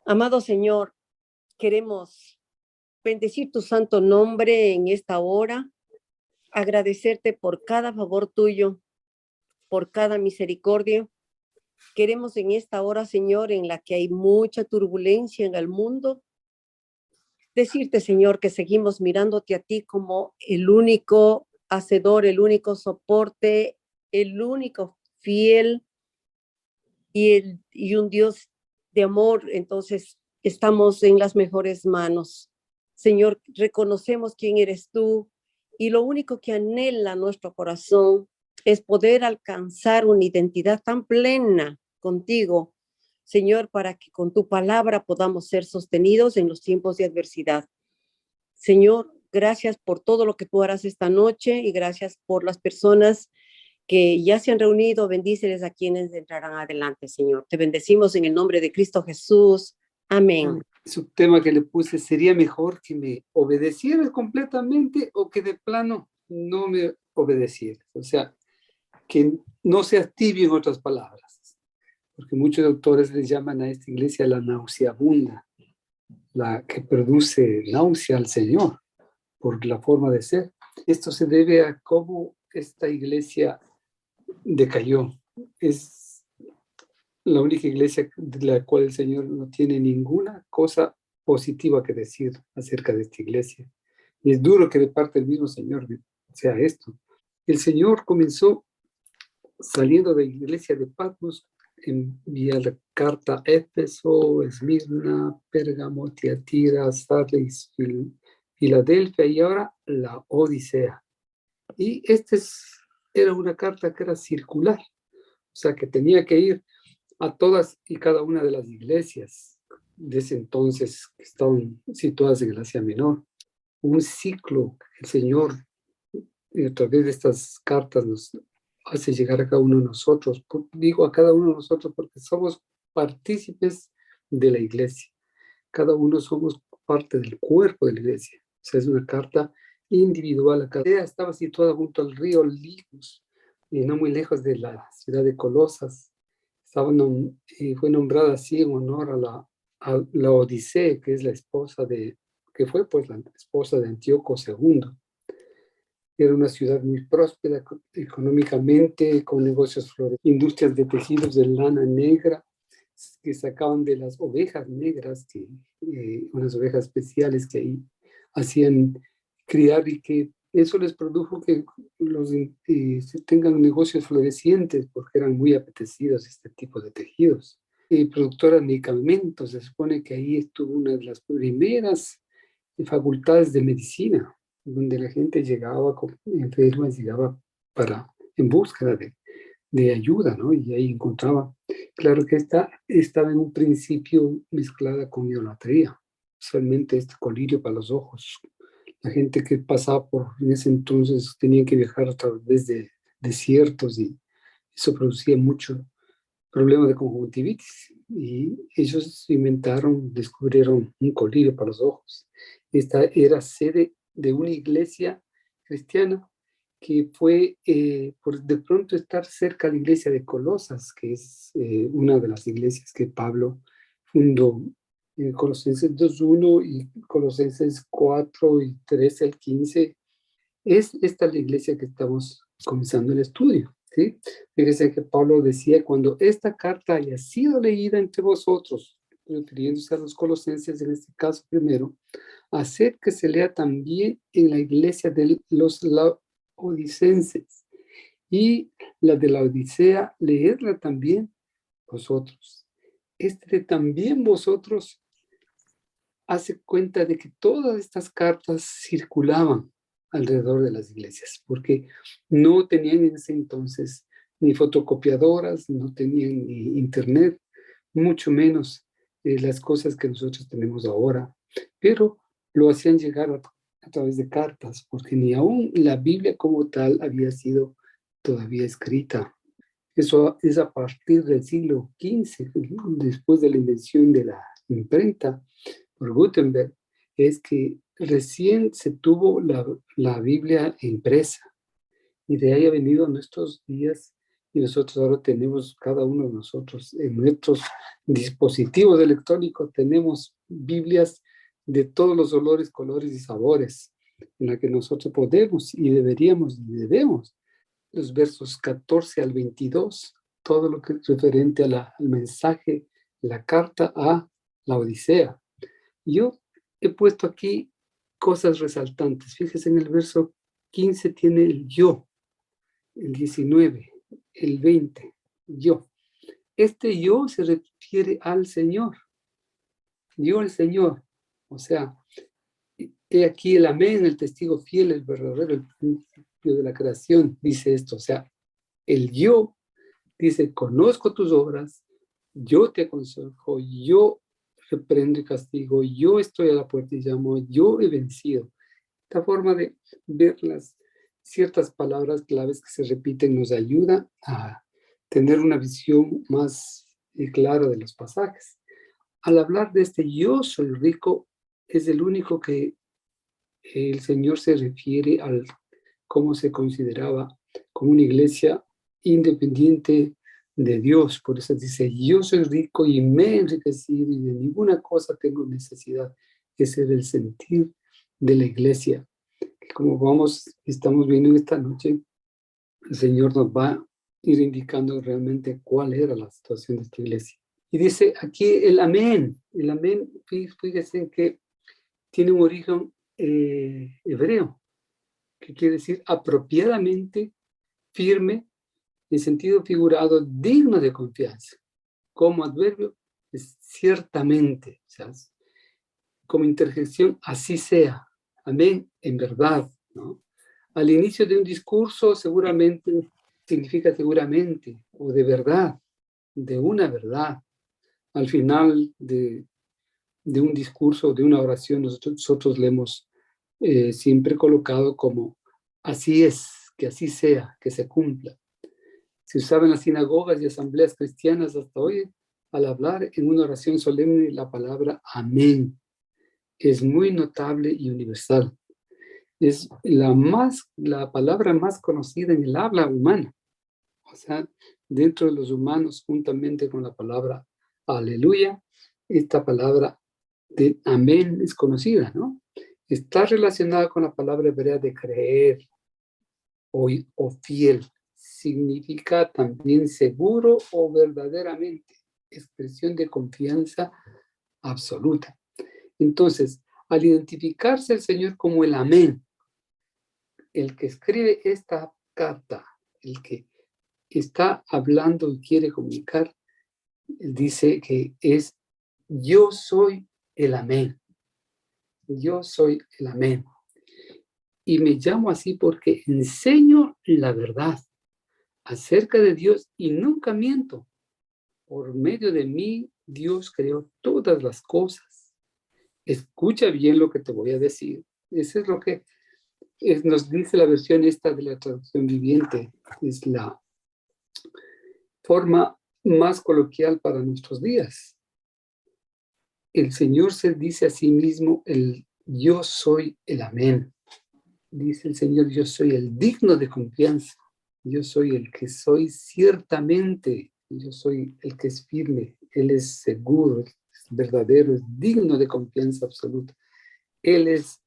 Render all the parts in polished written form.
Amado Señor, queremos bendecir tu santo nombre en esta hora, agradecerte por cada favor tuyo, por cada misericordia. Queremos en esta hora, Señor, en la que hay mucha turbulencia en el mundo, decirte, Señor, que seguimos mirándote a ti como el único hacedor, el único soporte, el único fiel y un Dios de amor. Entonces, estamos en las mejores manos. Señor, reconocemos quién eres tú y lo único que anhela nuestro corazón es poder alcanzar una identidad tan plena contigo, Señor, para que con tu palabra podamos ser sostenidos en los tiempos de adversidad. Señor, gracias por todo lo que tú harás esta noche y gracias por las personas que ya se han reunido. Bendíceles a quienes entrarán adelante, Señor. Te bendecimos en el nombre de Cristo Jesús. Amén. Su tema que le puse: sería mejor que me obedecieras completamente o que de plano no me obedecieras. O sea, que no seas tibio, en otras palabras. Porque muchos autores les llaman a esta iglesia la nauseabunda, la que produce náusea al Señor por la forma de ser. Esto se debe a cómo esta iglesia decayó. Es la única iglesia de la cual el Señor no tiene ninguna cosa positiva que decir acerca de esta iglesia. Y es duro que de parte del mismo Señor sea esto. El Señor comenzó saliendo de la iglesia de Patmos, envía la carta a Éfeso, Esmirna, Pérgamo, Tiatira, Sardis, Filadelfia y ahora la Odisea. Y era una carta que era circular, o sea que tenía que ir a todas y cada una de las iglesias de ese entonces que estaban situadas en el Asia Menor. Un ciclo que el Señor, a través de estas cartas, nos hace llegar a cada uno de nosotros. Digo a cada uno de nosotros porque somos partícipes de la iglesia. Cada uno somos parte del cuerpo de la iglesia. O sea, es una carta individual a cada. Estaba situada junto al río Ligus, y no muy lejos de la ciudad de Colosas. Fue nombrada así en honor a la Odisea, que es la esposa que fue pues la esposa de Antíoco II. Era una ciudad muy próspera económicamente, con negocios florecientes, industrias de tejidos de lana negra que sacaban de las ovejas negras, unas ovejas especiales que ahí hacían criar, y que eso les produjo que tengan negocios florecientes porque eran muy apetecidos este tipo de tejidos. Productora de medicamentos, se supone que ahí estuvo una de las primeras facultades de medicina, donde la gente llegaba enferma, llegaba en búsqueda de ayuda, ¿no? Y ahí encontraba. Claro que estaba en un principio mezclada con idolatría, usualmente este colirio para los ojos. La gente que pasaba en ese entonces tenía que viajar a través de desiertos y eso producía mucho problema de conjuntivitis. Y ellos descubrieron un colirio para los ojos. Esta era sede de una iglesia cristiana que fue, por de pronto estar cerca de la iglesia de Colosas, que es una de las iglesias que Pablo fundó, Colosenses 2:1 y Colosenses 4 y 13 al 15. Es esta la iglesia que estamos comenzando el estudio, ¿sí? Fíjense que Pablo decía: cuando esta carta haya sido leída entre vosotros, refiriéndose a los colosenses en este caso primero, hacer que se lea también en la iglesia de los laodicenses, y la de la Odisea, leedla también vosotros. De también vosotros hace cuenta de que todas estas cartas circulaban alrededor de las iglesias, porque no tenían en ese entonces ni fotocopiadoras, no tenían ni internet, mucho menos las cosas que nosotros tenemos ahora, pero lo hacían llegar a través de cartas, porque ni aún la Biblia como tal había sido todavía escrita. Eso es a partir del siglo XV, después de la invención de la imprenta por Gutenberg, es que recién se tuvo la Biblia impresa, y de ahí ha venido a nuestros días Y nosotros ahora tenemos, cada uno de nosotros, en nuestros dispositivos electrónicos, tenemos Biblias de todos los olores, colores y sabores, en la que nosotros podemos y deberíamos y debemos. Los versos 14 al 22, todo lo que es referente a al mensaje, la carta a la Odisea. Yo he puesto aquí cosas resaltantes. Fíjese, en el verso 15 tiene el yo, el 19, el 20, yo. Este yo se refiere al Señor. Yo, el Señor. O sea, he aquí el amén, el testigo fiel, el verdadero, el principio de la creación, dice esto. O sea, el yo dice, conozco tus obras, yo te aconsejo, yo reprendo y castigo, yo estoy a la puerta y llamo, yo he vencido. Esta forma de ver las ciertas palabras claves que se repiten nos ayuda a tener una visión más clara de los pasajes. Al hablar de este yo soy rico, es el único que el Señor se refiere al cómo se consideraba como una iglesia independiente de Dios. Por eso dice, yo soy rico y me he enriquecido y de ninguna cosa tengo necesidad. Ese es el sentir de la iglesia. Como estamos viendo esta noche, el Señor nos va a ir indicando realmente cuál era la situación de esta iglesia. Y dice aquí el amén, fíjese que tiene un origen hebreo, que quiere decir apropiadamente, firme, en sentido figurado, digno de confianza. Como adverbio es ciertamente, o sea, como interjección, así sea, amén, en verdad, ¿no? Al inicio de un discurso seguramente significa seguramente, o de verdad, de una verdad. Al final de un discurso, de una oración, nosotros le hemos siempre colocado como así es, que así sea, que se cumpla. Se usaba en las sinagogas y asambleas cristianas hasta hoy, al hablar en una oración solemne, la palabra amén. Es muy notable y universal. Es la palabra más conocida en el habla humana. O sea, dentro de los humanos, juntamente con la palabra aleluya, esta palabra de amén es conocida, ¿no? Está relacionada con la palabra hebrea de creer o fiel. Significa también seguro o verdaderamente, expresión de confianza absoluta. Entonces, al identificarse el Señor como el amén, el que escribe esta carta, el que está hablando y quiere comunicar, dice que es yo soy el amén. Yo soy el amén. Y me llamo así porque enseño la verdad acerca de Dios y nunca miento. Por medio de mí, Dios creó todas las cosas. Escucha bien lo que te voy a decir. Eso es lo que nos dice la versión esta de la traducción viviente. Es la forma más coloquial para nuestros días. El Señor se dice a sí mismo, yo soy el amén. Dice el Señor, yo soy el digno de confianza. Yo soy el que soy ciertamente. Yo soy el que es firme. Él es seguro, es verdadero, es digno de confianza absoluta. Él es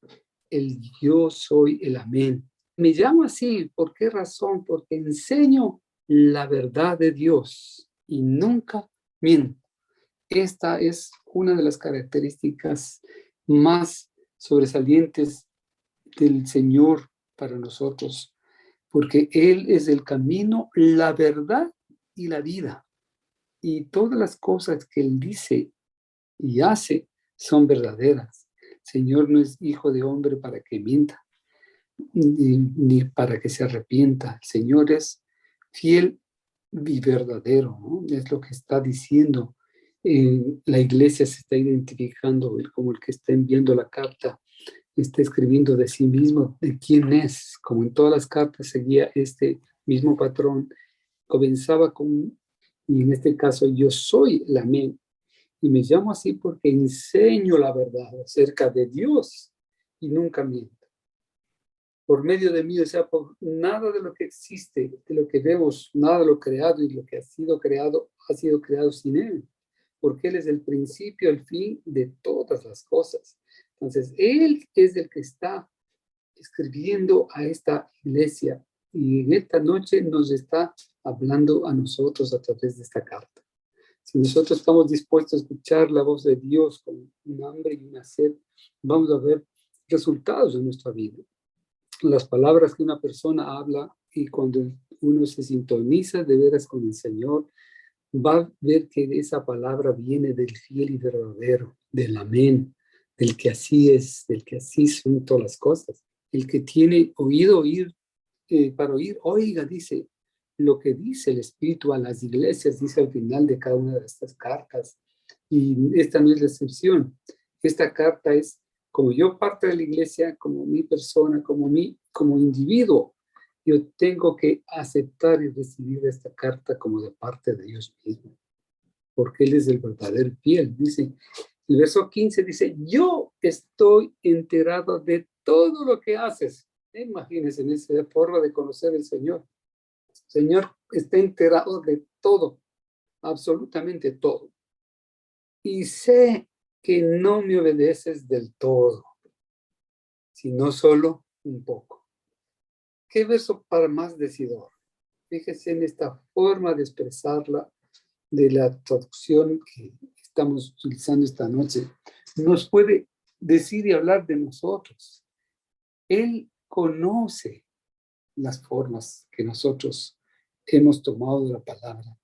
el yo soy el amén. Me llamo así, ¿por qué razón? Porque enseño la verdad de Dios y nunca miento. Esta es una de las características más sobresalientes del Señor para nosotros, porque Él es el camino, la verdad y la vida. Y todas las cosas que Él dice y hace son verdaderas. El Señor no es hijo de hombre para que mienta, ni para que se arrepienta. El Señor es fiel y verdadero, ¿no? Es lo que está diciendo. La iglesia se está identificando como el que está enviando la carta, está escribiendo de sí mismo, de quién es. Como en todas las cartas seguía este mismo patrón. Comenzaba con, y en este caso, yo soy el amén. Y me llamo así porque enseño la verdad acerca de Dios y nunca miento. por medio de mí, o sea, por nada de lo que existe, de lo que vemos, nada de lo creado y lo que ha sido creado sin Él, porque Él es el principio, el fin de todas las cosas. Entonces, Él es el que está escribiendo a esta iglesia y en esta noche nos está hablando a nosotros a través de esta carta. Si nosotros estamos dispuestos a escuchar la voz de Dios con un hambre y una sed, vamos a ver resultados en nuestra vida. Las palabras que una persona habla y cuando uno se sintoniza de veras con el Señor, va a ver que esa palabra viene del fiel y verdadero, del amén, del que así es, del que así son todas las cosas. El que tiene oído oír, para oír, oiga, dice lo que dice el Espíritu a las iglesias, dice al final de cada una de estas cartas. Y esta no es la excepción. Esta carta es como yo parte de la iglesia, como mi persona, como individuo. Yo tengo que aceptar y recibir esta carta como de parte de Dios mismo, porque Él es el verdadero fiel. Dice, el verso 15 dice, yo estoy enterado de todo lo que haces. Imagínense en esa forma de conocer al Señor. El Señor está enterado de todo, absolutamente todo. Y sé que no me obedeces del todo, sino solo un poco. ¿Qué verso para más decidor? Fíjese en esta forma de expresarla de la traducción que estamos utilizando esta noche. Nos puede decir y hablar de nosotros. Él conoce las formas que nosotros hemos tomado de la palabra.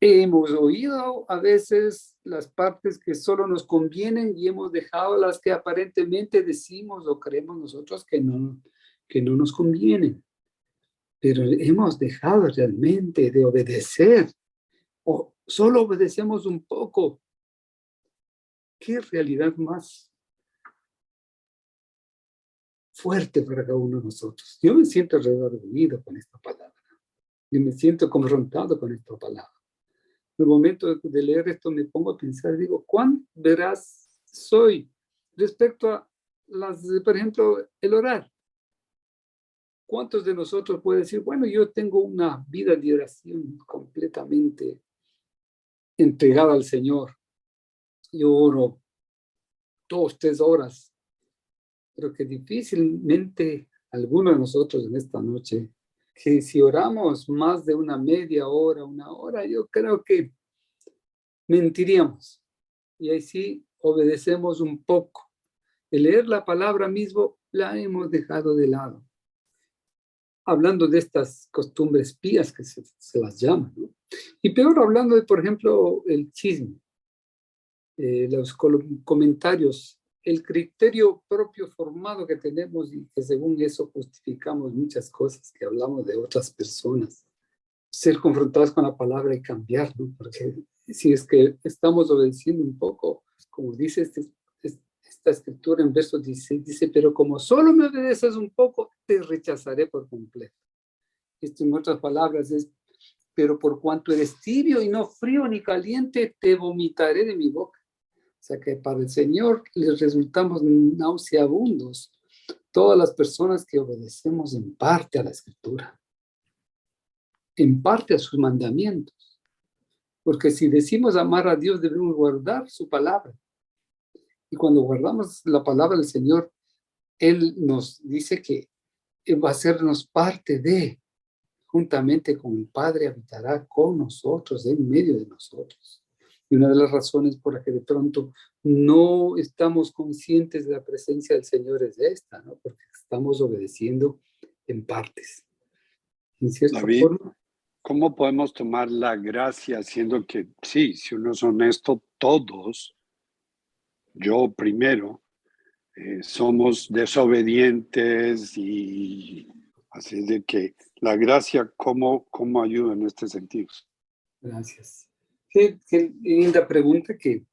Hemos oído a veces las partes que solo nos convienen y hemos dejado las que aparentemente decimos o creemos nosotros que no nos convienen. Pero hemos dejado realmente de obedecer o solo obedecemos un poco. ¿Qué realidad más fuerte para cada uno de nosotros? Yo me siento redarguido con esta palabra. Yo me siento confrontado con esta palabra. En el momento de leer esto me pongo a pensar, digo, ¿cuán veraz soy respecto a por ejemplo, el orar? ¿Cuántos de nosotros pueden decir, bueno, yo tengo una vida de oración completamente entregada al Señor? Yo oro 2, 3 horas, pero que difícilmente alguno de nosotros en esta noche, que si oramos más de una media hora, una hora, yo creo que mentiríamos. Y ahí sí obedecemos un poco. El leer la palabra mismo la hemos dejado de lado. Hablando de estas costumbres pías que se las llama, ¿no? Y peor hablando de, por ejemplo, el chisme, los comentarios, el criterio propio formado que tenemos y que según eso justificamos muchas cosas que hablamos de otras personas. Ser confrontados con la palabra y cambiar, ¿no? Porque si es que estamos obedeciendo un poco, como dice esta escritura en verso 16, dice, pero como solo me obedeces un poco, te rechazaré por completo. Esto en otras palabras es, pero por cuanto eres tibio y no frío ni caliente, te vomitaré de mi boca. O sea que para el Señor les resultamos nauseabundos todas las personas que obedecemos en parte a la escritura, en parte a sus mandamientos. Porque si decimos amar a Dios, debemos guardar su palabra. Y cuando guardamos la palabra del Señor, Él nos dice que va a hacernos parte de, juntamente con el Padre, habitará con nosotros, en medio de nosotros. Y una de las razones por las que de pronto no estamos conscientes de la presencia del Señor es esta, ¿no? Porque estamos obedeciendo en partes. En cierta David, forma, ¿cómo podemos tomar la gracia siendo que, sí, si uno es honesto, todos, yo primero, somos desobedientes y así de que la gracia, ¿cómo ayuda en este sentido? gracias. Qué linda pregunta que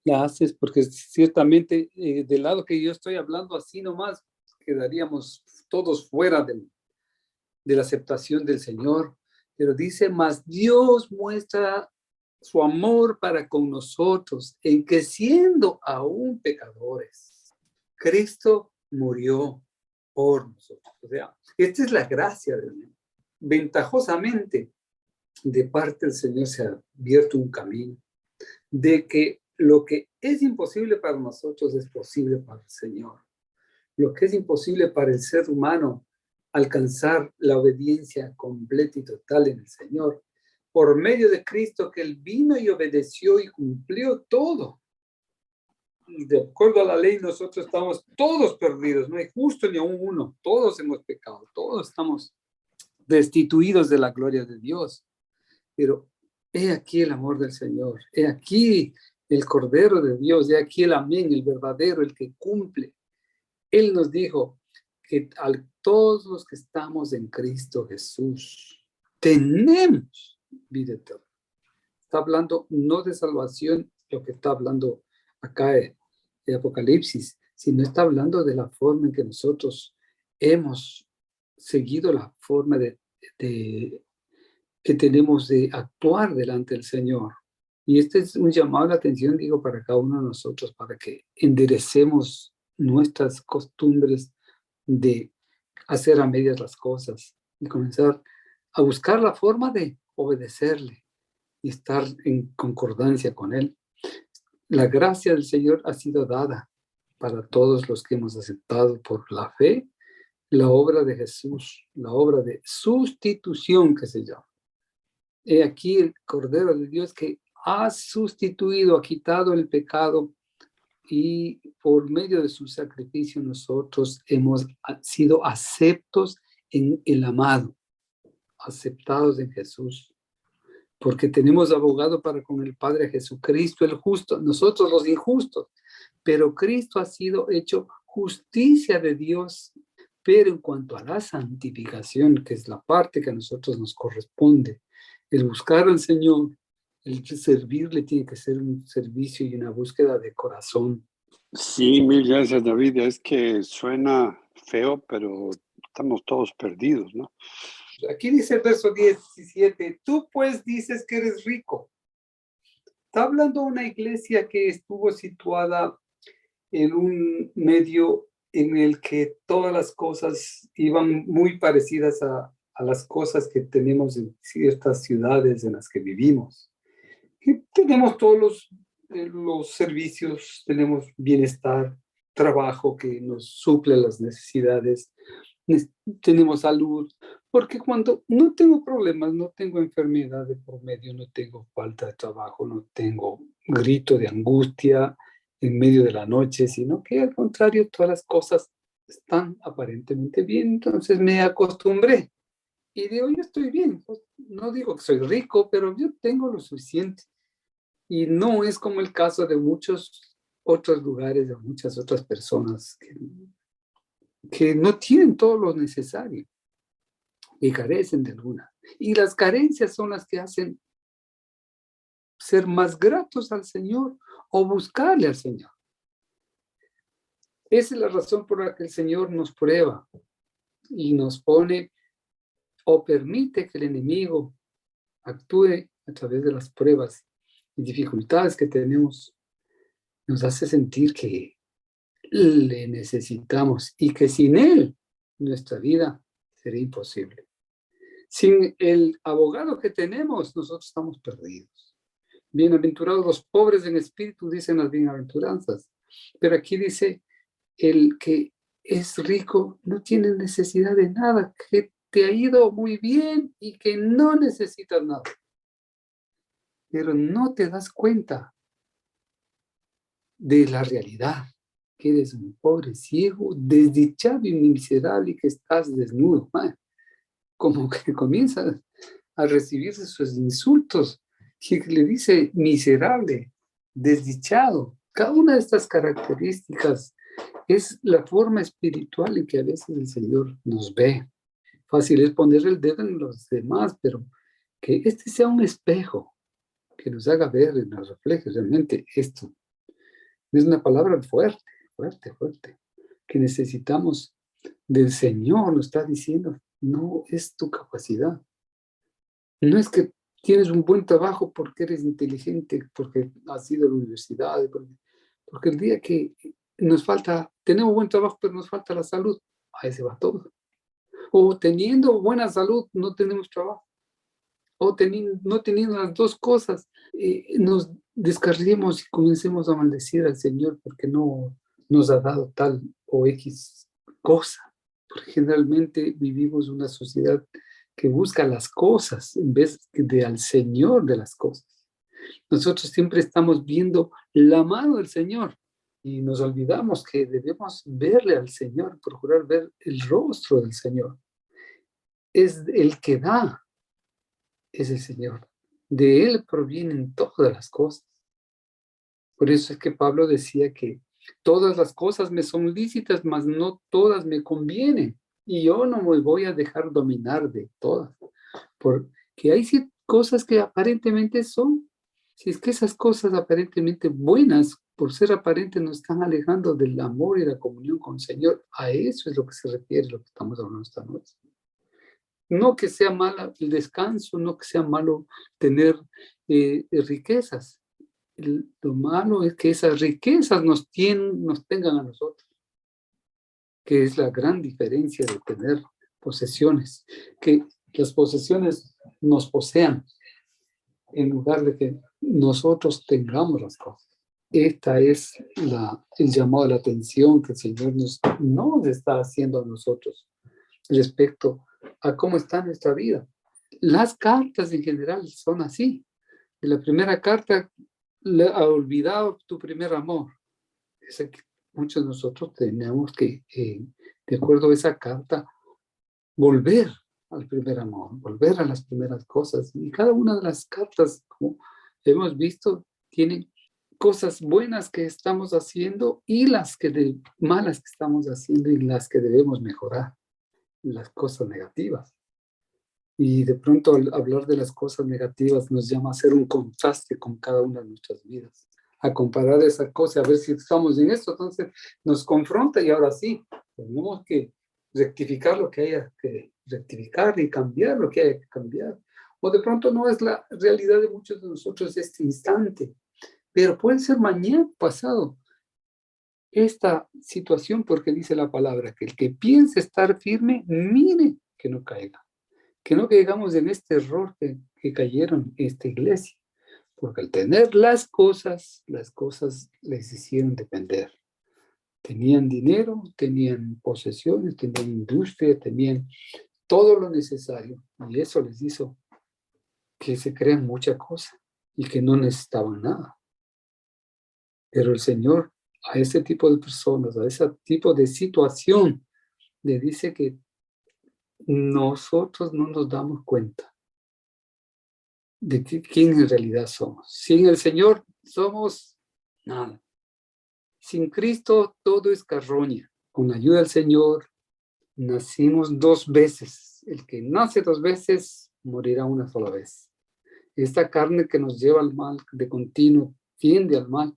la haces, porque ciertamente del lado que yo estoy hablando así nomás, quedaríamos todos fuera de la aceptación del Señor. Pero dice, mas Dios muestra su amor para con nosotros, en que siendo aún pecadores, Cristo murió por nosotros. O sea, esta es la gracia de Dios. Ventajosamente, de parte del Señor se ha abierto un camino de que lo que es imposible para nosotros es posible para el Señor. Lo que es imposible para el ser humano, alcanzar la obediencia completa y total en el Señor, por medio de Cristo, que Él vino y obedeció y cumplió todo. Y de acuerdo a la ley, nosotros estamos todos perdidos, no hay justo ni aún uno, todos hemos pecado, todos estamos destituidos de la gloria de Dios. Pero he aquí el amor del Señor, he aquí el Cordero de Dios, he aquí el amén, el verdadero, el que cumple. Él nos dijo que a todos los que estamos en Cristo Jesús, tenemos vida eterna. Está hablando no de salvación, lo que está hablando acá de Apocalipsis, sino está hablando de la forma en que nosotros hemos seguido la forma que tenemos de actuar delante del Señor. Y este es un llamado a la atención, digo, para cada uno de nosotros, para que enderecemos nuestras costumbres de hacer a medias las cosas y comenzar a buscar la forma de obedecerle y estar en concordancia con Él. La gracia del Señor ha sido dada para todos los que hemos aceptado por la fe la obra de Jesús, la obra de sustitución que se llama. He aquí el Cordero de Dios que ha sustituido, ha quitado el pecado y por medio de su sacrificio nosotros hemos sido aceptos en el amado, aceptados en Jesús, porque tenemos abogado para con el Padre, Jesucristo el justo, nosotros los injustos, pero Cristo ha sido hecho justicia de Dios. Pero en cuanto a la santificación, que es la parte que a nosotros nos corresponde, el buscar al Señor, el servirle tiene que ser un servicio y una búsqueda de corazón. Sí, mil gracias, David. Es que suena feo, pero estamos todos perdidos, ¿no? Aquí dice el verso 17, tú pues dices que eres rico. Está hablando de una iglesia que estuvo situada en un medio en el que todas las cosas iban muy parecidas a las cosas que tenemos en ciertas ciudades en las que vivimos. Y tenemos todos los servicios, tenemos bienestar, trabajo que nos suple las necesidades, tenemos salud, porque cuando no tengo problemas, no tengo enfermedad de por medio, no tengo falta de trabajo, no tengo grito de angustia en medio de la noche, sino que al contrario, todas las cosas están aparentemente bien. Entonces me acostumbré y digo, yo estoy bien. No digo que soy rico, pero yo tengo lo suficiente. Y no es como el caso de muchos otros lugares, de muchas otras personas que no tienen todo lo necesario y carecen de alguna. Y las carencias son las que hacen ser más gratos al Señor o buscarle al Señor. Esa es la razón por la que el Señor nos prueba y nos pone o permite que el enemigo actúe a través de las pruebas y dificultades que tenemos. Nos hace sentir que le necesitamos y que sin Él nuestra vida sería imposible. Sin el abogado que tenemos, nosotros estamos perdidos. Bienaventurados los pobres en espíritu, dicen las bienaventuranzas. Pero aquí dice, el que es rico no tiene necesidad de nada, que te ha ido muy bien y que no necesitas nada. Pero no te das cuenta de la realidad, que eres un pobre ciego, desdichado y miserable y que estás desnudo. Como que comienza a recibirse sus insultos, que le dice miserable, desdichado. Cada una de estas características es la forma espiritual en que a veces el Señor nos ve. Fácil es poner el dedo en los demás, pero que este sea un espejo que nos haga ver y nos refleje realmente esto. Es una palabra fuerte, fuerte, fuerte, que necesitamos del Señor, nos está diciendo, no es tu capacidad. No es que tienes un buen trabajo porque eres inteligente, porque has ido a la universidad, porque el día que nos falta, tenemos buen trabajo, pero nos falta la salud, ahí se va todo. O teniendo buena salud, no tenemos trabajo. O no teniendo las dos cosas, nos descarriemos y comencemos a maldecir al Señor porque no nos ha dado tal o X cosa. Porque generalmente vivimos una sociedad que busca las cosas en vez de al Señor de las cosas. Nosotros siempre estamos viendo la mano del Señor y nos olvidamos que debemos verle al Señor, procurar ver el rostro del Señor. Es el que da, es el Señor. De Él provienen todas las cosas. Por eso es que Pablo decía que todas las cosas me son lícitas, mas no todas me convienen. Y yo no me voy a dejar dominar de todas. Porque hay cosas que aparentemente son. Si es que esas cosas aparentemente buenas, por ser aparentes, nos están alejando del amor y la comunión con el Señor. A eso es lo que se refiere lo que estamos hablando esta noche. No que sea malo el descanso, no que sea malo tener riquezas. Lo malo es que esas riquezas nos tengan a nosotros, que es la gran diferencia de tener posesiones, que las posesiones nos posean en lugar de que nosotros tengamos las cosas. Esta es el llamado a la atención que el Señor nos está haciendo a nosotros respecto a cómo está nuestra vida. Las cartas en general son así. En la primera carta, ha olvidado tu primer amor. Es que muchos de nosotros tenemos que, de acuerdo a esa carta, volver al primer amor, volver a las primeras cosas. Y cada una de las cartas, como hemos visto, tiene cosas buenas que estamos haciendo y malas que estamos haciendo y las que debemos mejorar, las cosas negativas. Y de pronto al hablar de las cosas negativas nos llama a hacer un contraste con cada una de nuestras vidas, a comparar esa cosa, a ver si estamos en esto, entonces nos confronta y ahora sí, tenemos que rectificar lo que haya que rectificar y cambiar lo que haya que cambiar. O de pronto no es la realidad de muchos de nosotros este instante, pero puede ser mañana, pasado, esta situación, porque dice la palabra, que el que piense estar firme, mire que no caiga. Que no caigamos en este error que cayeron en esta iglesia, porque al tener las cosas les hicieron depender. Tenían dinero, tenían posesiones, tenían industria, tenían todo lo necesario, y eso les hizo que se crean mucha cosa y que no necesitaban nada. Pero el Señor a ese tipo de personas, a ese tipo de situación, le dice que nosotros no nos damos cuenta de quién en realidad somos. Sin el Señor somos nada. Sin Cristo todo es carroña. Con la ayuda del Señor nacimos 2 veces. El que nace 2 veces morirá una sola vez. Esta carne que nos lleva al mal de continuo tiende al mal.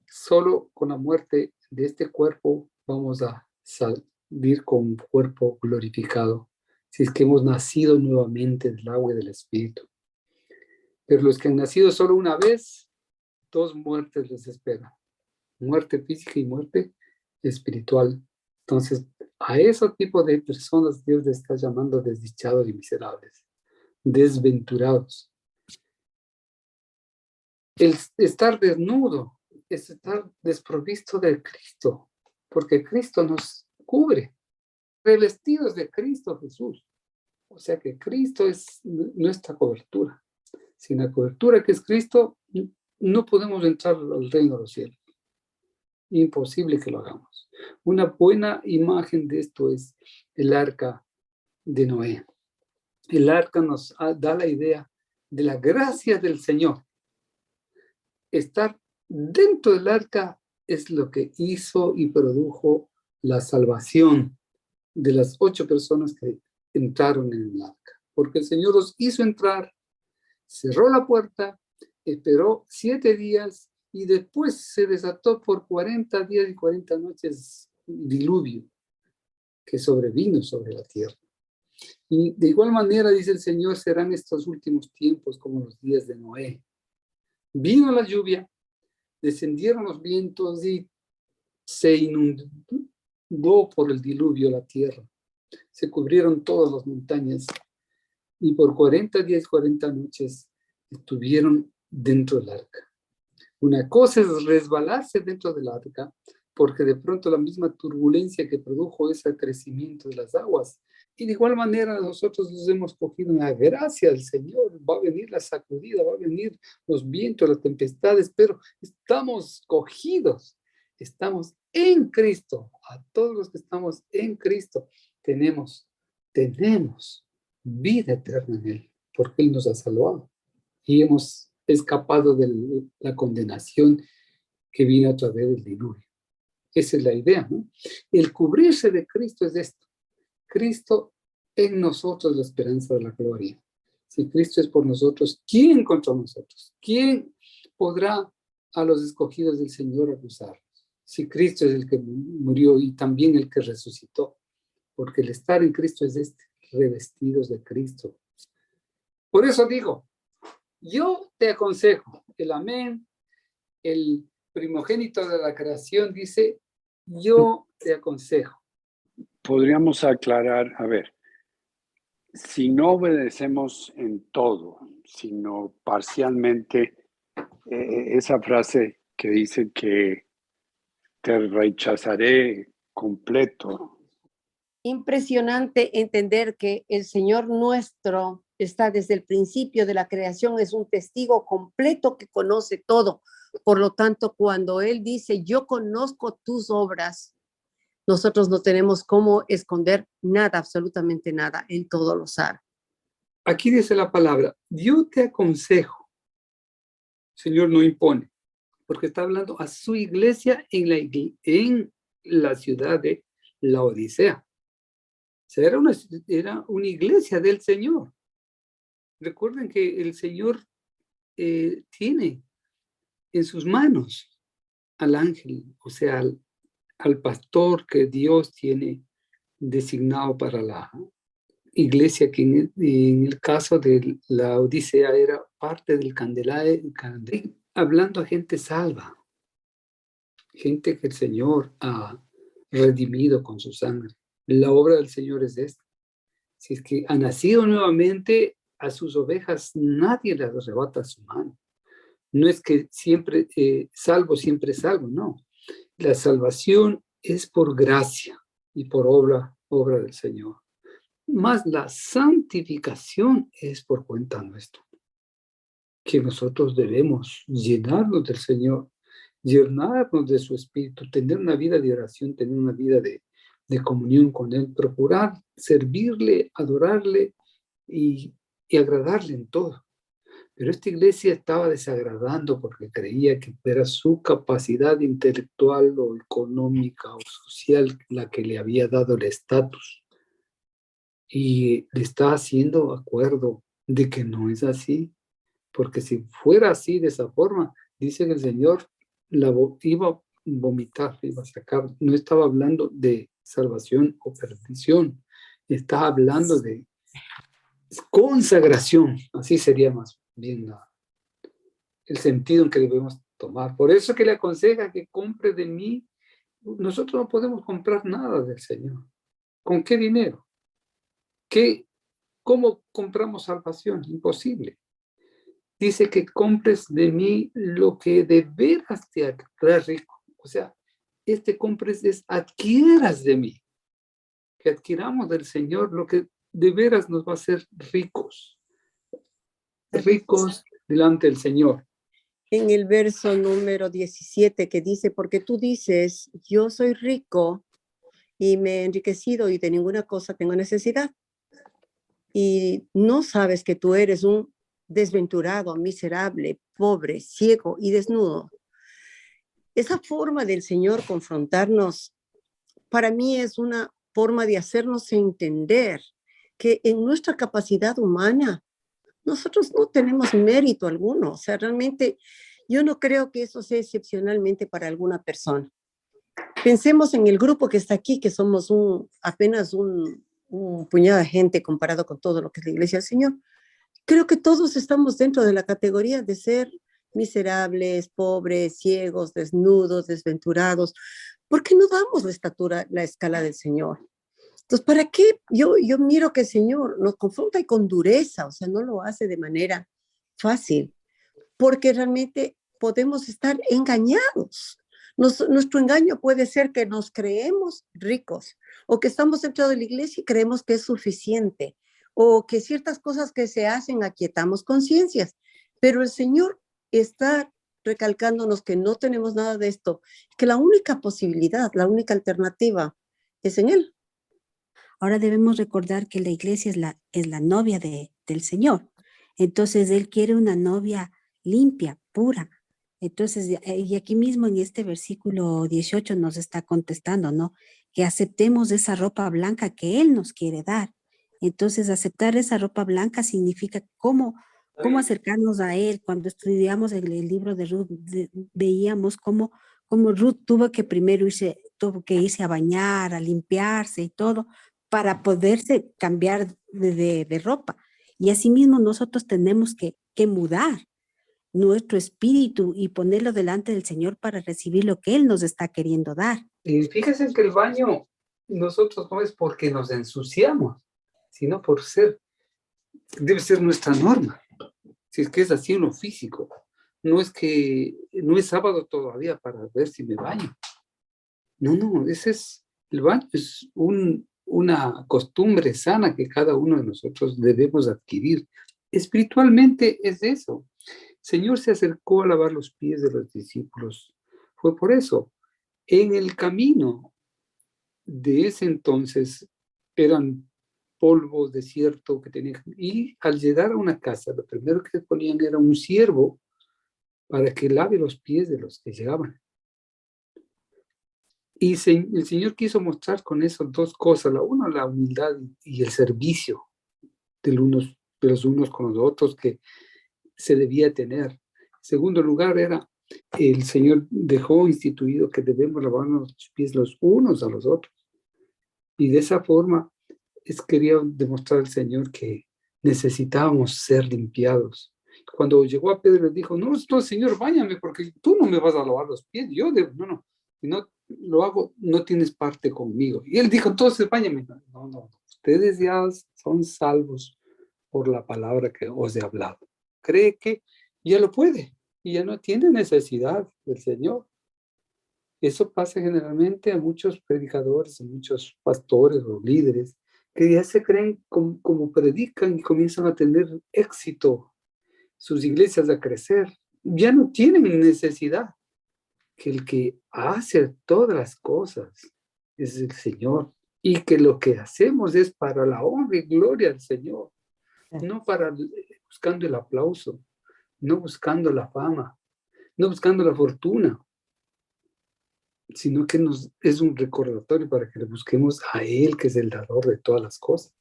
Solo con la muerte de este cuerpo vamos a salir con un cuerpo glorificado. Si es que hemos nacido nuevamente del agua y del Espíritu. Pero los que han nacido solo una vez, 2 muertes les esperan. Muerte física y muerte espiritual. Entonces, a ese tipo de personas Dios les está llamando desdichados y miserables, desventurados. El estar desnudo es estar desprovisto de Cristo, porque Cristo nos cubre, revestidos de Cristo Jesús. O sea que Cristo es nuestra cobertura. Sin la cobertura que es Cristo, no podemos entrar al reino de los cielos. Imposible que lo hagamos. Una buena imagen de esto es el arca de Noé. El arca nos da la idea de la gracia del Señor. Estar dentro del arca es lo que hizo y produjo la salvación de las 8 personas que entraron en el arca. Porque el Señor los hizo entrar, cerró la puerta, esperó 7 días y después se desató por 40 días y 40 noches diluvio que sobrevino sobre la tierra. Y de igual manera, dice el Señor, serán estos últimos tiempos como los días de Noé. Vino la lluvia, descendieron los vientos y se inundó inundó por el diluvio la tierra. Se cubrieron todas las montañas y por 40 días, 40 noches estuvieron dentro del arca. Una cosa es resbalarse dentro del arca, porque de pronto la misma turbulencia que produjo ese crecimiento de las aguas. Y de igual manera nosotros nos hemos cogido en la gracia del Señor. Va a venir la sacudida, va a venir los vientos, las tempestades, pero estamos cogidos, estamos en Cristo. A todos los que estamos en Cristo tenemos vida eterna en Él, porque Él nos ha salvado y hemos escapado de la condenación que vino a través del diluvio. Esa es la idea, ¿no? El cubrirse de Cristo es esto. Cristo en nosotros, la esperanza de la gloria. Si Cristo es por nosotros, ¿quién contra nosotros? ¿Quién podrá a los escogidos del Señor acusarlos? Si Cristo es el que murió y también el que resucitó. Porque el estar en Cristo es revestidos de Cristo. Por eso digo, yo te aconsejo, el amén, el primogénito de la creación dice, yo te aconsejo. Podríamos aclarar, a ver, si no obedecemos en todo, sino parcialmente, esa frase que dice que te rechazaré completo. Impresionante entender que el Señor nuestro está desde el principio de la creación, es un testigo completo que conoce todo. Por lo tanto, cuando Él dice, yo conozco tus obras, nosotros no tenemos cómo esconder nada, absolutamente nada. Él todo lo sabe. Aquí dice la palabra, yo te aconsejo. Señor no impone, porque está hablando a su iglesia en la ciudad de Laodicea. O sea, era una iglesia del Señor. Recuerden que el Señor tiene en sus manos al ángel, o sea, al pastor que Dios tiene designado para la iglesia, que en el caso de la Odisea era parte del Candelario, hablando a gente salva, gente que el Señor ha redimido con su sangre. La obra del Señor es esta. Si es que ha nacido nuevamente, a sus ovejas nadie les arrebata su mano. No es que siempre salvo, no. La salvación es por gracia y por obra del Señor. Más la santificación es por cuenta nuestra. Que nosotros debemos llenarnos del Señor, llenarnos de su Espíritu, tener una vida de oración, tener una vida de comunión con Él, procurar servirle, adorarle y agradarle en todo. Pero esta iglesia estaba desagradando porque creía que era su capacidad intelectual o económica o social la que le había dado el estatus. Y le está haciendo acuerdo de que no es así. Porque si fuera así, de esa forma, dice que el Señor iba a vomitar, iba a sacar. No estaba hablando de salvación o perdición. Estaba hablando de consagración. Así sería más bien el sentido en que debemos tomar. Por eso que le aconseja que compre de mí. Nosotros no podemos comprar nada del Señor. ¿Con qué dinero? ¿Cómo compramos salvación? Imposible. Dice que compres de mí lo que de veras te hará rico. O sea, compres es adquieras de mí. Que adquiramos del Señor lo que de veras nos va a hacer ricos. Ricos delante del Señor. En el verso número 17 que dice, porque tú dices, yo soy rico y me he enriquecido y de ninguna cosa tengo necesidad. Y no sabes que tú eres un desventurado, miserable, pobre, ciego y desnudo. Esa forma del Señor confrontarnos, para mí es una forma de hacernos entender que en nuestra capacidad humana, nosotros no tenemos mérito alguno. O sea, realmente yo no creo que eso sea excepcionalmente para alguna persona. Pensemos en el grupo que está aquí, que somos apenas un puñado de gente comparado con todo lo que es la Iglesia del Señor. Creo que todos estamos dentro de la categoría de ser miserables, pobres, ciegos, desnudos, desventurados, ¿Por qué no damos la estatura, la escala del Señor? Entonces, ¿para qué? Yo miro que el Señor nos confronta y con dureza, o sea, no lo hace de manera fácil, porque realmente podemos estar engañados. Nuestro engaño puede ser que nos creemos ricos o que estamos dentro de la iglesia y creemos que es suficiente o que ciertas cosas que se hacen aquietamos conciencias, pero el Señor está recalcándonos que no tenemos nada de esto, que la única posibilidad, la única alternativa es en Él. Ahora debemos recordar que la iglesia es la novia del Señor. Entonces, Él quiere una novia limpia, pura. Entonces, y aquí mismo en este versículo 18 nos está contestando, ¿no? Que aceptemos esa ropa blanca que Él nos quiere dar. Entonces, aceptar esa ropa blanca significa cómo acercarnos a Él. Cuando estudiamos el libro de Ruth, veíamos cómo Ruth tuvo que irse a bañar, a limpiarse y todo, para poderse cambiar de ropa. Y asimismo nosotros tenemos que mudar nuestro espíritu y ponerlo delante del Señor para recibir lo que Él nos está queriendo dar. Y fíjense que el baño nosotros no es porque nos ensuciamos, sino por debe ser nuestra norma. Si es que es así en lo físico. No es sábado todavía para ver si me baño. No, el baño es una costumbre sana que cada uno de nosotros debemos adquirir. Espiritualmente es eso. El Señor se acercó a lavar los pies de los discípulos. Fue por eso. En el camino de ese entonces eran polvo, desierto que tenían. Y al llegar a una casa, lo primero que ponían era un siervo para que lave los pies de los que llegaban. Y el Señor quiso mostrar con esas dos cosas, la humildad y el servicio de los unos con los otros que se debía tener. En segundo lugar, el Señor dejó instituido que debemos lavarnos los pies los unos a los otros. Y de esa forma quería demostrar al Señor que necesitábamos ser limpiados. Cuando llegó a Pedro, le dijo, no, Señor, báñame, porque tú no me vas a lavar los pies. No, si no lo hago, no tienes parte conmigo. Y él dijo, entonces, báñame. No, ustedes ya son salvos por la palabra que os he hablado. Cree que ya lo puede y ya no tiene necesidad del Señor. Eso pasa generalmente a muchos predicadores, a muchos pastores o líderes que ya se creen como predican y comienzan a tener éxito, sus iglesias a crecer. Ya no tienen necesidad, que el que hace todas las cosas es el Señor y que lo que hacemos es para la honra y gloria del Señor, no para buscando el aplauso, no buscando la fama, no buscando la fortuna, sino que es un recordatorio para que le busquemos a Él, que es el dador de todas las cosas.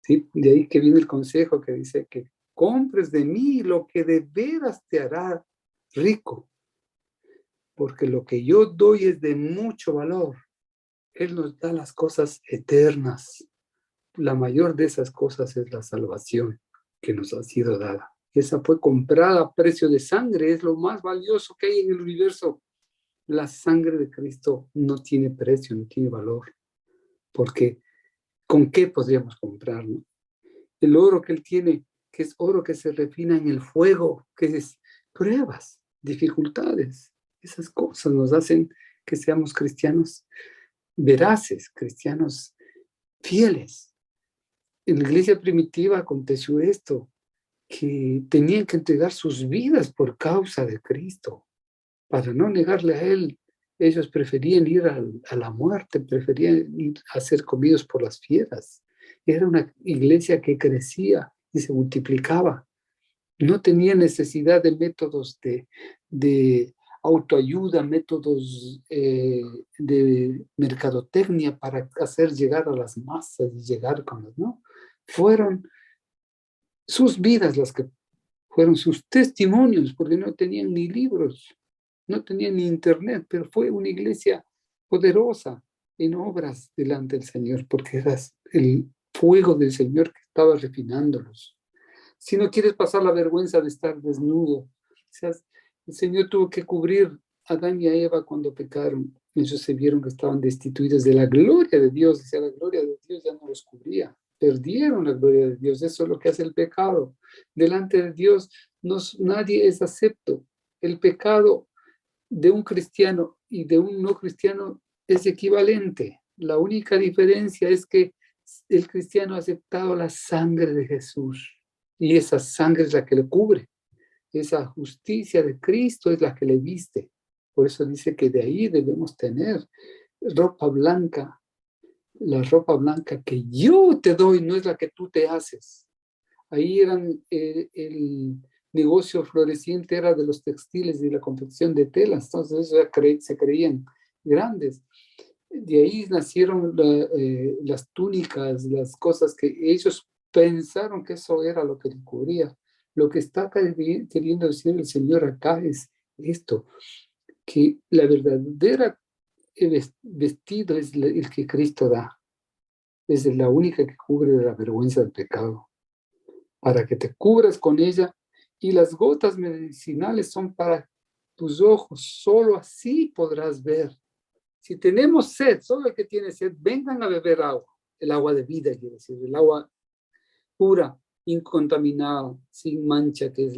¿Sí? De ahí que viene el consejo que dice que compres de mí lo que de veras te hará rico, porque lo que yo doy es de mucho valor. Él nos da las cosas eternas. La mayor de esas cosas es la salvación que nos ha sido dada. Esa fue comprada a precio de sangre, es lo más valioso que hay en el universo. La sangre de Cristo no tiene precio, no tiene valor, porque ¿con qué podríamos comprarlo? El oro que Él tiene, que es oro que se refina en el fuego, que es pruebas, dificultades. Esas cosas nos hacen que seamos cristianos veraces, cristianos fieles. En la iglesia primitiva aconteció esto, que tenían que entregar sus vidas por causa de Cristo, para no negarle a Él. Ellos preferían ir a la muerte, preferían ir a ser comidos por las fieras. Era una iglesia que crecía y se multiplicaba. No tenía necesidad de métodos de autoayuda, métodos de mercadotecnia para hacer llegar a las masas y llegar con las, ¿no? Fueron sus vidas las que fueron sus testimonios, porque no tenían ni libros, no tenían ni internet, pero fue una iglesia poderosa en obras delante del Señor, porque era el fuego del Señor que estaba refinándolos. Si no quieres pasar la vergüenza de estar desnudo, o sea, el Señor tuvo que cubrir Adán y a Eva cuando pecaron, ellos se vieron que estaban destituidos de la gloria de Dios, o sea, la gloria de Dios ya no los cubría, perdieron la gloria de Dios, eso es lo que hace el pecado. Delante de Dios nadie es acepto. El pecado de un cristiano y de un no cristiano es equivalente. La única diferencia es que el cristiano ha aceptado la sangre de Jesús y esa sangre es la que le cubre. Esa justicia de Cristo es la que le viste. Por eso dice que de ahí debemos tener ropa blanca. La ropa blanca que yo te doy no es la que tú te haces. Ahí el negocio floreciente era de los textiles y la confección de telas. Entonces se creían grandes. De ahí nacieron las túnicas, las cosas que ellos pensaron que eso era lo que les cubría. Lo que está queriendo decir el Señor acá es esto, que la verdadera vestido es el que Cristo da. Es la única que cubre la vergüenza del pecado, para que te cubras con ella, y las gotas medicinales son para tus ojos, solo así podrás ver. Si tenemos sed, solo el que tiene sed, vengan a beber agua, el agua de vida, quiere decir, el agua pura, incontaminada, sin mancha, que es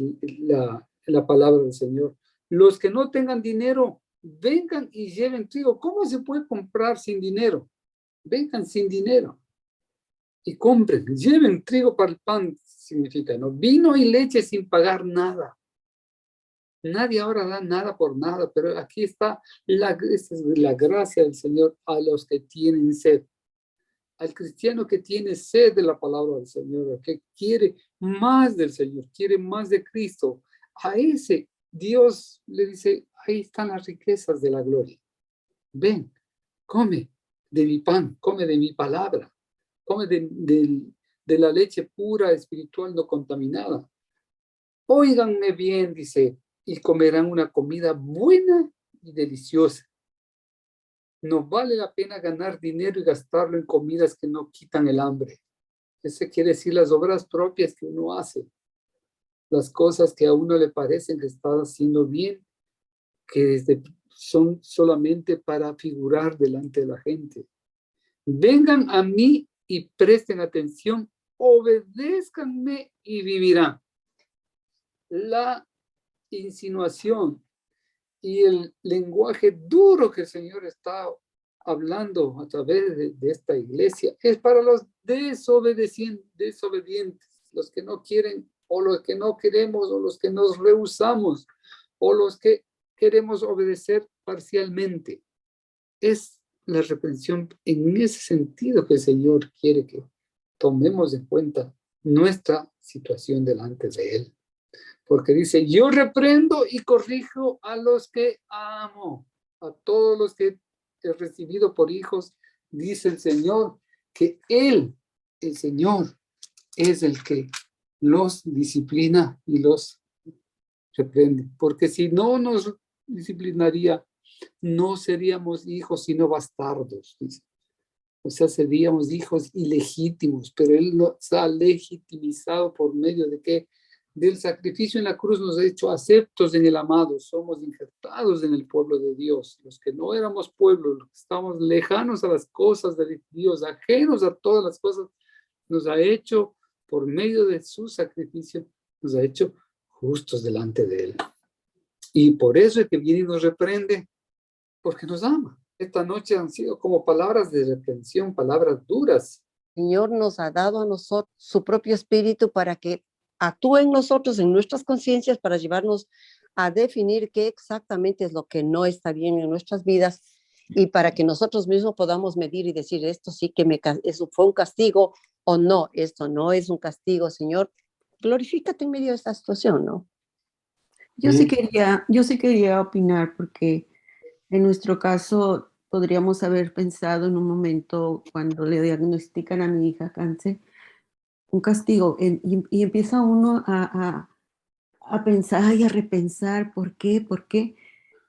la palabra del Señor. Los que no tengan dinero, vengan y lleven trigo. ¿Cómo se puede comprar sin dinero? Vengan sin dinero y compren, lleven trigo para el pan, significa, ¿no? Vino y leche sin pagar nada. Nadie ahora da nada por nada, pero aquí está la gracia del Señor a los que tienen sed. Al cristiano que tiene sed de la palabra del Señor, que quiere más del Señor, quiere más de Cristo, a ese Dios le dice, ahí están las riquezas de la gloria. Ven, come de mi pan, come de mi palabra, come de la leche pura, espiritual, no contaminada. Óiganme bien, dice, y comerán una comida buena y deliciosa. No vale la pena ganar dinero y gastarlo en comidas que no quitan el hambre. Eso quiere decir las obras propias que uno hace, las cosas que a uno le parecen que está haciendo bien, que son solamente para figurar delante de la gente. Vengan a mí y presten atención, obedézcanme y vivirán. La insinuación y el lenguaje duro que el Señor está hablando a través de esta iglesia es para los desobedientes, los que no quieren, o los que no queremos, o los que nos rehusamos, o los que queremos obedecer parcialmente. Es la reprensión en ese sentido que el Señor quiere que tomemos en cuenta nuestra situación delante de Él. Porque dice, yo reprendo y corrijo a los que amo, a todos los que he recibido por hijos, dice el Señor, que Él, el Señor, es el que los disciplina y los reprende. Porque si no nos disciplinaría, no seríamos hijos sino bastardos, dice. O sea, seríamos hijos ilegítimos, pero Él nos ha legitimizado por medio de que del sacrificio en la cruz nos ha hecho aceptos en el amado, somos injertados en el pueblo de Dios, los que no éramos pueblo, los que estamos lejanos a las cosas de Dios, ajenos a todas las cosas, nos ha hecho, por medio de su sacrificio, nos ha hecho justos delante de Él. Y por eso es que viene y nos reprende, porque nos ama. Esta noche han sido como palabras de reprensión, palabras duras. El Señor nos ha dado a nosotros su propio espíritu para que actúe en nosotros, en nuestras conciencias, para llevarnos a definir qué exactamente es lo que no está bien en nuestras vidas y para que nosotros mismos podamos medir y decir, esto sí que eso fue un castigo o no, esto no es un castigo, Señor. Glorifícate en medio de esta situación, ¿no? Yo sí quería opinar porque en nuestro caso podríamos haber pensado en un momento cuando le diagnostican a mi hija cáncer, un castigo, y empieza uno a pensar y a repensar por qué,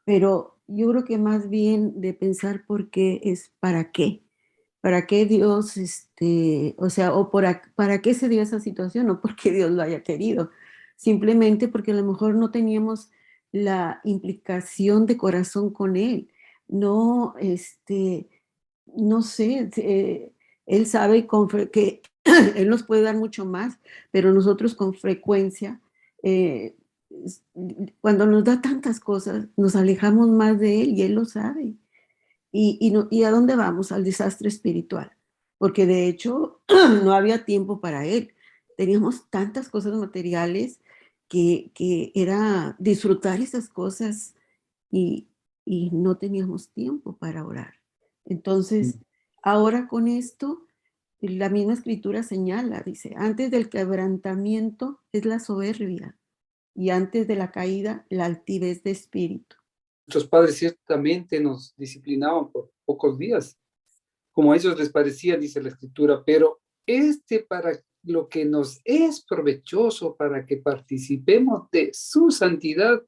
pero yo creo que más bien de pensar por qué es para qué Dios, o sea, para qué se dio esa situación, no porque Dios lo haya querido, simplemente porque a lo mejor no teníamos la implicación de corazón con Él. No, no sé, Él sabe que Él nos puede dar mucho más, pero nosotros con frecuencia, cuando nos da tantas cosas, nos alejamos más de Él y Él lo sabe. ¿Y a dónde vamos? Al desastre espiritual, porque de hecho no había tiempo para Él. Teníamos tantas cosas materiales que era disfrutar esas cosas y, y no teníamos tiempo para orar. Entonces, ahora con esto, la misma escritura señala, dice, antes del quebrantamiento es la soberbia y antes de la caída la altivez de espíritu. Nuestros padres ciertamente nos disciplinaban por pocos días, como a ellos les parecía, dice la escritura, pero para lo que nos es provechoso, para que participemos de su santidad.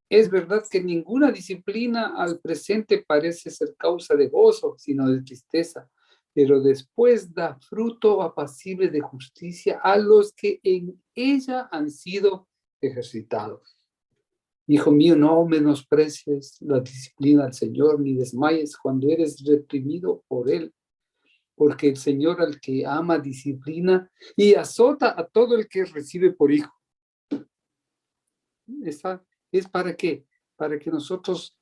Es verdad que ninguna disciplina al presente parece ser causa de gozo, sino de tristeza, pero después da fruto apacible de justicia a los que en ella han sido ejercitados. Hijo mío, no menosprecies la disciplina del Señor, ni desmayes cuando eres reprimido por Él, porque el Señor al que ama disciplina y azota a todo el que recibe por hijo. Esa es para qué, para que nosotros,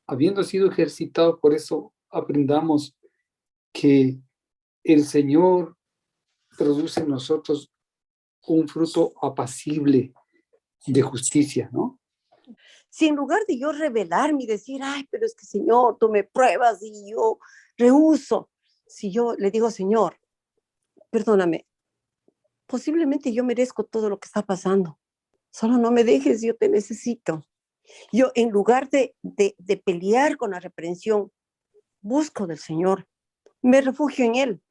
habiendo sido ejercitados, por eso aprendamos que el Señor produce en nosotros un fruto apacible de justicia, ¿no? Si en lugar de yo rebelarme y decir, ay, pero es que Señor, tú me pruebas y yo rehúso, si yo le digo, Señor, perdóname, posiblemente yo merezco todo lo que está pasando, solo no me dejes, yo te necesito. Yo en lugar de pelear con la reprensión, busco del Señor, me refugio en Él,